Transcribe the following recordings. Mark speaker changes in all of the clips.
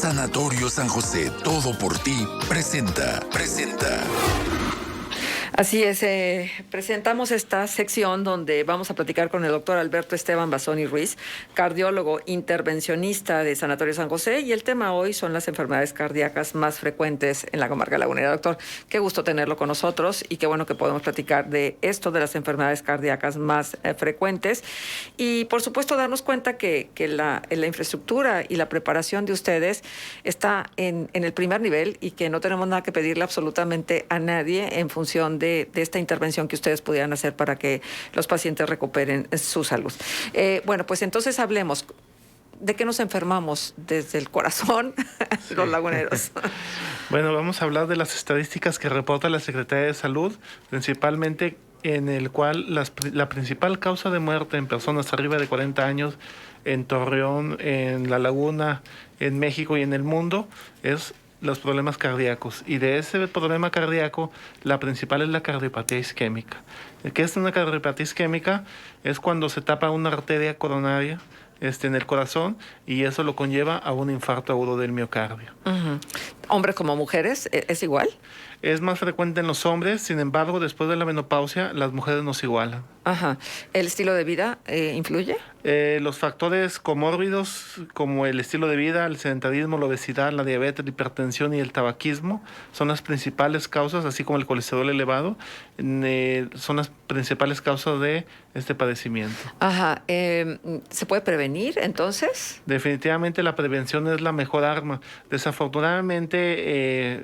Speaker 1: Sanatorio San José, todo por ti, presenta.
Speaker 2: Así es, presentamos esta sección donde vamos a platicar con el doctor Alberto Esteban Bassoni Ruiz, cardiólogo intervencionista de Sanatorio San José, y el tema hoy son las enfermedades cardíacas más frecuentes en la comarca lagunera. Doctor, qué gusto tenerlo con nosotros y qué bueno que podemos platicar de esto, de las enfermedades cardíacas más frecuentes, y por supuesto darnos cuenta que la infraestructura y la preparación de ustedes está en el primer nivel y que no tenemos nada que pedirle absolutamente a nadie en función de esta intervención que ustedes pudieran hacer para que los pacientes recuperen su salud. Bueno, pues entonces hablemos. ¿De qué nos enfermamos desde el corazón los laguneros?
Speaker 3: Bueno, vamos a hablar de las estadísticas que reporta la Secretaría de Salud, principalmente en el cual la principal causa de muerte en personas arriba de 40 años en Torreón, en La Laguna, en México y en el mundo es los problemas cardíacos. Y de ese problema cardíaco, la principal es la cardiopatía isquémica. ¿Qué es una cardiopatía isquémica? Es cuando se tapa una arteria coronaria en el corazón y eso lo conlleva a un infarto agudo del miocardio.
Speaker 2: Uh-huh. ¿Hombres como mujeres es igual?
Speaker 3: Es más frecuente en los hombres, sin embargo, después de la menopausia, las mujeres nos igualan.
Speaker 2: Ajá. ¿El estilo de vida influye?
Speaker 3: Los factores comórbidos como el estilo de vida, el sedentarismo, la obesidad, la diabetes, la hipertensión y el tabaquismo son las principales causas, así como el colesterol elevado, son las principales causas de este padecimiento.
Speaker 2: Ajá. ¿Se puede prevenir entonces?
Speaker 3: Definitivamente la prevención es la mejor arma. Desafortunadamente,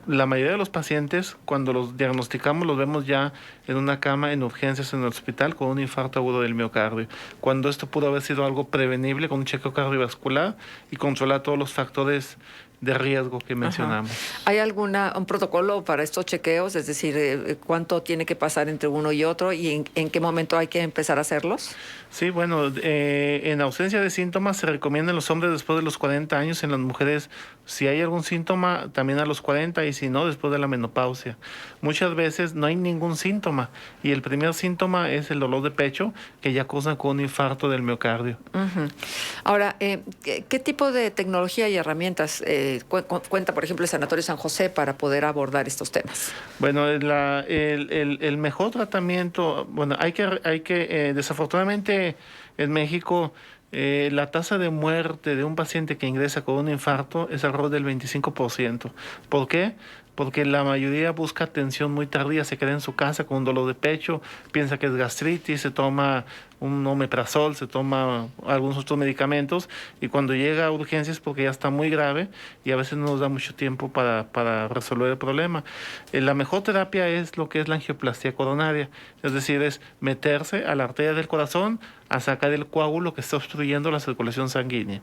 Speaker 3: la mayoría de los pacientes, cuando los diagnosticamos, los vemos ya en una cama, en urgencias, en el hospital, con un infarto agudo del miocardio. Cuando esto pudo haber sido algo prevenible con un chequeo cardiovascular y controlar todos los factores de riesgo que mencionamos.
Speaker 2: Ajá. ¿Hay un protocolo para estos chequeos? Es decir, ¿cuánto tiene que pasar entre uno y otro y en qué momento hay que empezar a hacerlos?
Speaker 3: Sí, bueno, en ausencia de síntomas se recomienda en los hombres después de los 40 años, en las mujeres si hay algún síntoma también a los 40 y si no después de la menopausia. Muchas veces no hay ningún síntoma y el primer síntoma es el dolor de pecho que ya causa con un infarto del miocardio.
Speaker 2: Uh-huh. Ahora, ¿qué tipo de tecnología y herramientas cuenta, por ejemplo, el Sanatorio San José para poder abordar estos temas?
Speaker 3: Bueno, el mejor tratamiento, bueno, hay que desafortunadamente en México la tasa de muerte de un paciente que ingresa con un infarto es alrededor del 25%. ¿Por qué? Porque la mayoría busca atención muy tardía, se queda en su casa con un dolor de pecho, piensa que es gastritis, se toma un omeprazol, se toma algunos otros medicamentos y cuando llega a urgencias porque ya está muy grave y a veces no nos da mucho tiempo para resolver el problema. La mejor terapia es lo que es la angioplastia coronaria, es decir, es meterse a la arteria del corazón a sacar el coágulo que está obstruyendo la circulación sanguínea.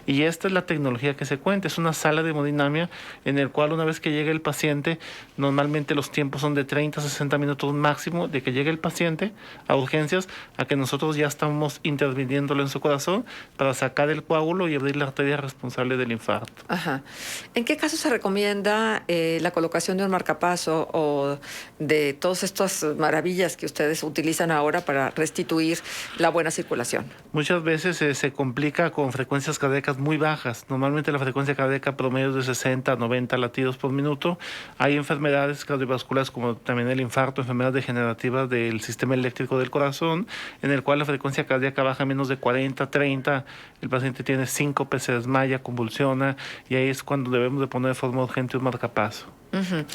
Speaker 3: Y esta es la tecnología que se cuenta, es una sala de hemodinamia en el cual una vez que llega el paciente, normalmente los tiempos son de 30 a 60 minutos máximo de que llegue el paciente a urgencias a que nosotros ya estamos interviniéndolo en su corazón para sacar el coágulo y abrir la arteria responsable del infarto.
Speaker 2: Ajá. ¿En qué caso se recomienda la colocación de un marcapaso o de todas estas maravillas que ustedes utilizan ahora para restituir la buena circulación?
Speaker 3: Muchas veces se complica con frecuencias cardíacas muy bajas. Normalmente la frecuencia cardíaca promedio es de 60 a 90 latidos por minuto. Hay enfermedades cardiovasculares como también el infarto, enfermedades degenerativas del sistema eléctrico del corazón, en el cual la frecuencia cardíaca baja a menos de 40, 30, el paciente tiene síncope, se desmaya, convulsiona y ahí es cuando debemos de poner de forma urgente un marcapaso.
Speaker 2: Uh-huh.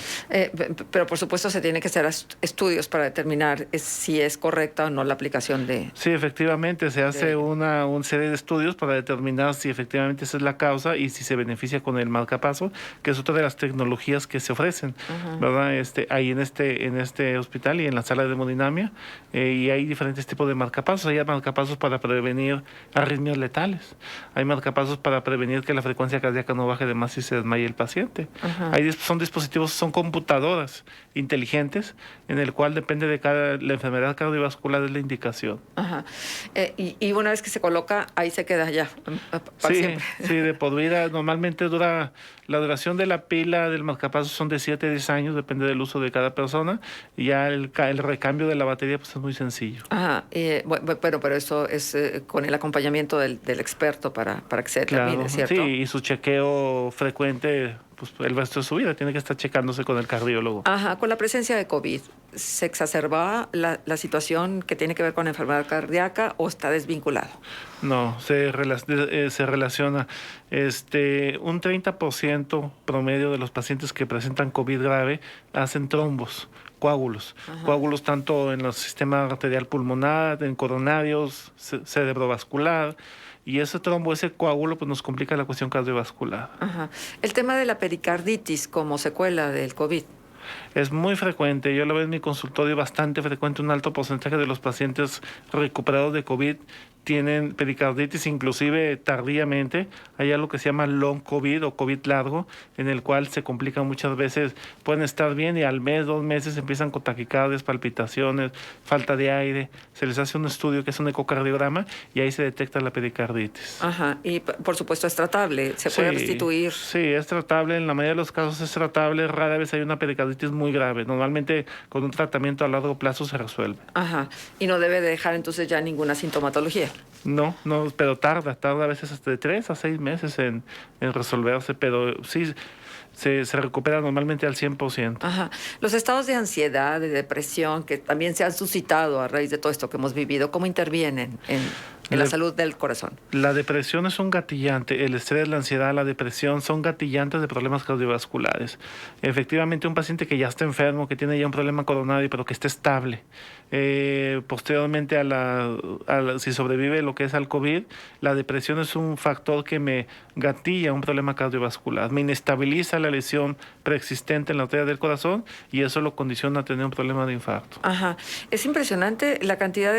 Speaker 2: Pero por supuesto se tiene que hacer estudios para determinar si es correcta o no la aplicación de...
Speaker 3: Sí, efectivamente, se hace una serie de estudios para determinar si efectivamente esa es la causa y si se beneficia con el marcapaso, que es otra de las tecnologías que se ofrecen, uh-huh, ¿verdad? Ahí en este hospital y en la sala de hemodinamia, y hay diferentes tipos de marcapasos. Hay marcapasos para prevenir arritmias letales, hay marcapasos para prevenir que la frecuencia cardíaca no baje de más y se desmaye el paciente. Uh-huh. Son dispositivos dispositivos son computadoras inteligentes, en el cual depende de la enfermedad cardiovascular de la indicación.
Speaker 2: Ajá. Y una vez que se coloca, ahí se queda ya, para siempre.
Speaker 3: Sí, de por vida. Normalmente la duración de la pila del marcapasos son de 7 a 10 años, depende del uso de cada persona, y ya el recambio de la batería pues es muy sencillo.
Speaker 2: Ajá, pero eso es con el acompañamiento del experto para que se determine,
Speaker 3: Claro,
Speaker 2: ¿cierto?
Speaker 3: sí, y su chequeo frecuente, pues el resto de su vida tiene que estar checándose con el cardiólogo.
Speaker 2: Ajá, con la presencia de COVID, ¿se exacerbaba la situación que tiene que ver con la enfermedad cardíaca o está desvinculado?
Speaker 3: No, se relaciona. Un 30% promedio de los pacientes que presentan COVID grave hacen trombos, coágulos. Ajá. Coágulos tanto en el sistema arterial pulmonar, en coronarios, cerebrovascular. Y ese trombo, ese coágulo, pues nos complica la cuestión cardiovascular.
Speaker 2: Ajá. El tema de la pericarditis como secuela del COVID.
Speaker 3: Es muy frecuente, yo lo veo en mi consultorio bastante frecuente, un alto porcentaje de los pacientes recuperados de COVID tienen pericarditis, inclusive tardíamente. Hay algo que se llama long COVID o COVID largo, en el cual se complican muchas veces, pueden estar bien y al mes, 2 meses empiezan con taquicardias, palpitaciones, falta de aire. Se les hace un estudio que es un ecocardiograma y ahí se detecta la pericarditis.
Speaker 2: Ajá, y por supuesto es tratable, se puede restituir.
Speaker 3: Sí, es tratable, en la mayoría de los casos es tratable, rara vez hay una pericarditis muy grave. Normalmente con un tratamiento a largo plazo se resuelve.
Speaker 2: Ajá, y no debe dejar entonces ya ninguna sintomatología.
Speaker 3: No, pero tarda a veces hasta de 3 a 6 meses en resolverse, pero sí se recupera normalmente al 100%.
Speaker 2: Ajá. Los estados de ansiedad, de depresión, que también se han suscitado a raíz de todo esto que hemos vivido, ¿cómo intervienen en la salud del corazón?
Speaker 3: La depresión es un gatillante, el estrés, la ansiedad, la depresión son gatillantes de problemas cardiovasculares. Efectivamente, un paciente que ya está enfermo, que tiene ya un problema coronario, pero que esté estable, posteriormente si sobrevive lo que es al COVID, la depresión es un factor que me gatilla un problema cardiovascular, me inestabiliza la lesión preexistente en la arteria del corazón y eso lo condiciona a tener un problema de infarto.
Speaker 2: Ajá, es impresionante la cantidad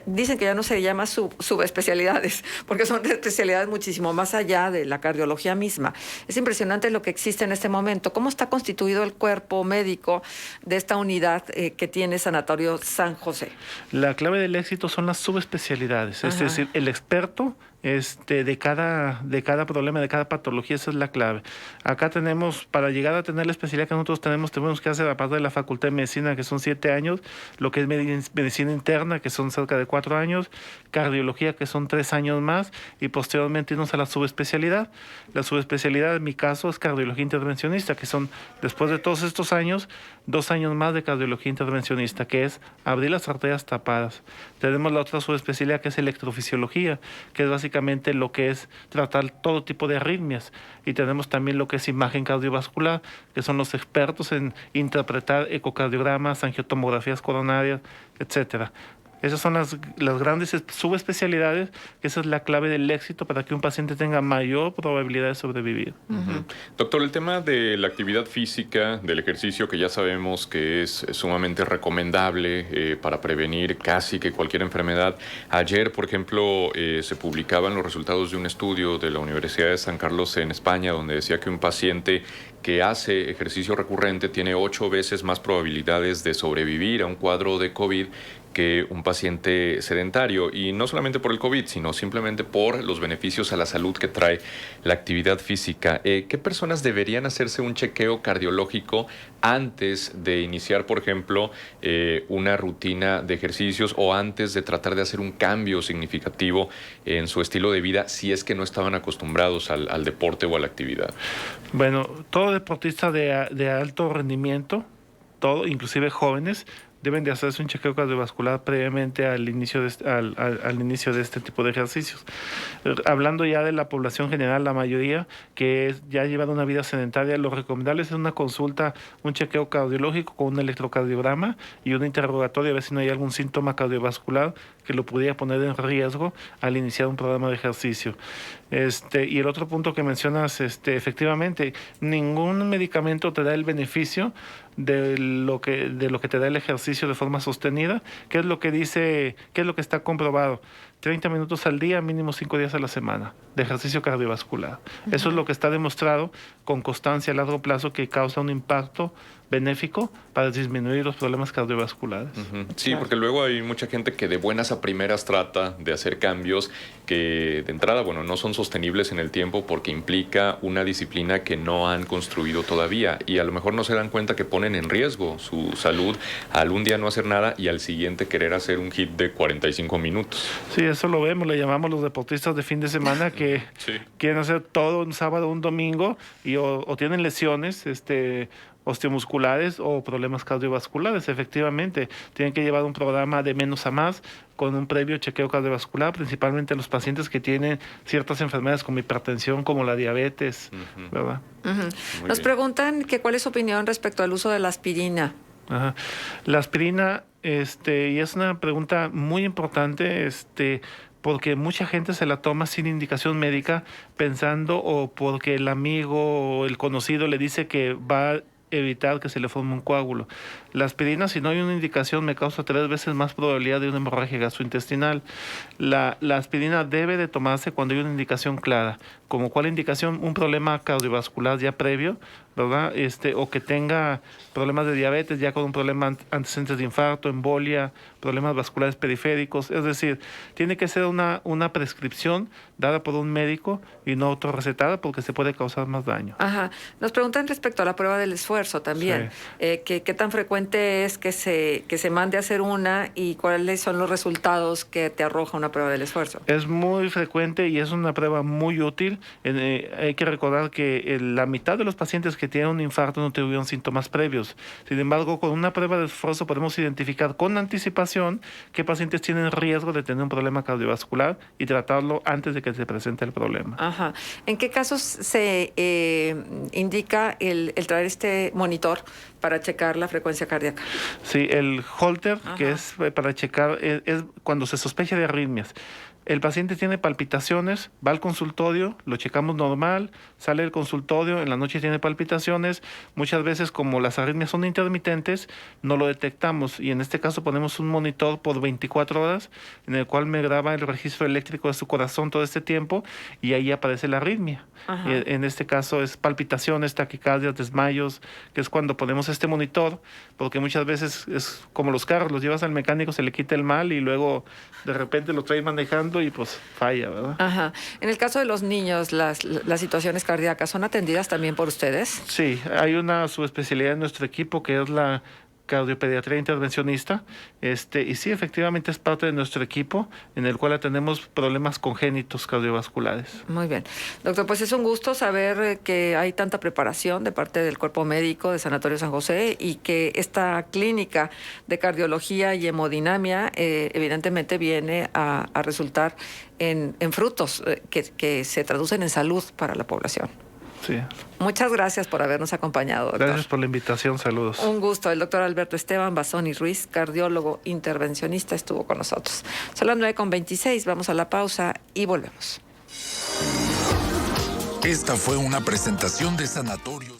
Speaker 2: dicen que ya no se llama subespecialidades, porque son especialidades muchísimo más allá de la cardiología misma. Es impresionante lo que existe en este momento. ¿Cómo está constituido el cuerpo médico de esta unidad que tiene Sanatorio San José?
Speaker 3: La clave del éxito son las subespecialidades, es decir, el experto de cada problema, de cada patología, esa es la clave. Acá tenemos, para llegar a tener la especialidad que nosotros tenemos que hacer, aparte de la Facultad de Medicina, que son 7 años, lo que es medicina interna, que son cerca de 4 años, cardiología, que son 3 años más, y posteriormente irnos a la subespecialidad. La subespecialidad, en mi caso, es cardiología intervencionista, que son, después de todos estos años, 2 años más de cardiología intervencionista, que es abrir las arterias tapadas. Tenemos la otra subespecialidad, que es electrofisiología, que es básicamente lo que es tratar todo tipo de arritmias, y tenemos también lo que es imagen cardiovascular, que son los expertos en interpretar ecocardiogramas, angiotomografías coronarias, etcétera. Esas son las grandes subespecialidades, que esa es la clave del éxito para que un paciente tenga mayor probabilidad de sobrevivir.
Speaker 4: Uh-huh. Doctor, el tema de la actividad física, del ejercicio, que ya sabemos que es sumamente recomendable para prevenir casi que cualquier enfermedad. Ayer, por ejemplo, se publicaban los resultados de un estudio de la Universidad de San Carlos en España, donde decía que un paciente que hace ejercicio recurrente tiene 8 veces más probabilidades de sobrevivir a un cuadro de COVID que un paciente sedentario, y no solamente por el COVID, sino simplemente por los beneficios a la salud que trae la actividad física. ¿Qué personas deberían hacerse un chequeo cardiológico antes de iniciar, por ejemplo, una rutina de ejercicios o antes de tratar de hacer un cambio significativo en su estilo de vida si es que no estaban acostumbrados al deporte o a la actividad?
Speaker 3: Bueno, todo deportista de alto rendimiento, inclusive jóvenes, deben de hacerse un chequeo cardiovascular previamente al inicio de este tipo de ejercicios. Hablando ya de la población general, la mayoría que ya lleva una vida sedentaria, lo recomendable es una consulta, un chequeo cardiológico con un electrocardiograma y un interrogatorio a ver si no hay algún síntoma cardiovascular que lo pudiera poner en riesgo al iniciar un programa de ejercicio. Y el otro punto que mencionas, efectivamente, ningún medicamento te da el beneficio de lo que te da el ejercicio de forma sostenida. ¿Qué es lo que está comprobado? 30 minutos al día, mínimo 5 días a la semana, de ejercicio cardiovascular. Eso es lo que está demostrado con constancia a largo plazo que causa un impacto benéfico para disminuir los problemas cardiovasculares.
Speaker 4: Sí, porque luego hay mucha gente que de buenas a primeras trata de hacer cambios que de entrada, bueno, no son sostenibles en el tiempo porque implica una disciplina que no han construido todavía y a lo mejor no se dan cuenta que ponen en riesgo su salud al un día no hacer nada y al siguiente querer hacer un hit de 45 minutos.
Speaker 3: Sí, eso lo vemos, le llamamos los deportistas de fin de semana que
Speaker 4: Sí.
Speaker 3: quieren hacer todo un sábado, un domingo y o tienen lesiones, osteomusculares o problemas cardiovasculares. Efectivamente, tienen que llevar un programa de menos a más con un previo chequeo cardiovascular, principalmente los pacientes que tienen ciertas enfermedades como hipertensión, como la diabetes, ¿verdad?
Speaker 2: Nos
Speaker 4: bien.
Speaker 2: preguntan que cuál es su opinión respecto al uso de la aspirina.
Speaker 3: Ajá. La aspirina, y es una pregunta muy importante, porque mucha gente se la toma sin indicación médica, pensando o porque el amigo o el conocido le dice que va a evitar que se le forme un coágulo. La aspirina, si no hay una indicación, me causa 3 veces más probabilidad de una hemorragia gastrointestinal. La aspirina debe de tomarse cuando hay una indicación clara. Como cuál indicación, un problema cardiovascular ya previo, ¿verdad? O que tenga problemas de diabetes, ya con un problema antecedentes de infarto, embolia, problemas vasculares periféricos. Es decir, tiene que ser una prescripción dada por un médico y no autorrecetada porque se puede causar más daño.
Speaker 2: Ajá. Nos preguntan respecto a la prueba del esfuerzo también. ¿Qué tan frecuente es que se mande a hacer una y cuáles son los resultados que te arroja una prueba del esfuerzo?
Speaker 3: Es muy frecuente y es una prueba muy útil. Hay que recordar que la mitad de los pacientes que tienen un infarto no tuvieron síntomas previos. Sin embargo, con una prueba de esfuerzo podemos identificar con anticipación qué pacientes tienen riesgo de tener un problema cardiovascular y tratarlo antes de que se presente el problema.
Speaker 2: Ajá. ¿En qué casos se indica el traer este monitor para checar la frecuencia cardíaca?
Speaker 3: Sí, el Holter,
Speaker 2: Ajá.
Speaker 3: que es para checar, es cuando se sospecha de arritmias. El paciente tiene palpitaciones, va al consultorio, lo checamos normal, sale del consultorio, en la noche tiene palpitaciones. Muchas veces, como las arritmias son intermitentes, no lo detectamos y en este caso ponemos un monitor por 24 horas en el cual me graba el registro eléctrico de su corazón todo este tiempo y ahí aparece la arritmia. En este caso es palpitaciones, taquicardias, desmayos, que es cuando ponemos este monitor, porque muchas veces es como los carros, los llevas al mecánico, se le quita el mal y luego de repente lo traes manejando y pues falla, ¿verdad?
Speaker 2: Ajá. En el caso de los niños, las situaciones cardíacas, ¿son atendidas también por ustedes?
Speaker 3: Sí, hay una subespecialidad en nuestro equipo que es la cardiopediatría intervencionista, y sí, efectivamente es parte de nuestro equipo en el cual atendemos problemas congénitos cardiovasculares.
Speaker 2: Muy bien. Doctor, pues es un gusto saber que hay tanta preparación de parte del cuerpo médico de Sanatorio San José y que esta clínica de cardiología y hemodinamia evidentemente viene a resultar en frutos que se traducen en salud para la población.
Speaker 3: Sí.
Speaker 2: Muchas gracias por habernos acompañado, doctor.
Speaker 3: Gracias por la invitación, saludos.
Speaker 2: Un gusto. El doctor Alberto Esteban Bassoni Ruiz, cardiólogo intervencionista, estuvo con nosotros. Son las 9:26, vamos a la pausa y volvemos.
Speaker 1: Esta fue una presentación de Sanatorio.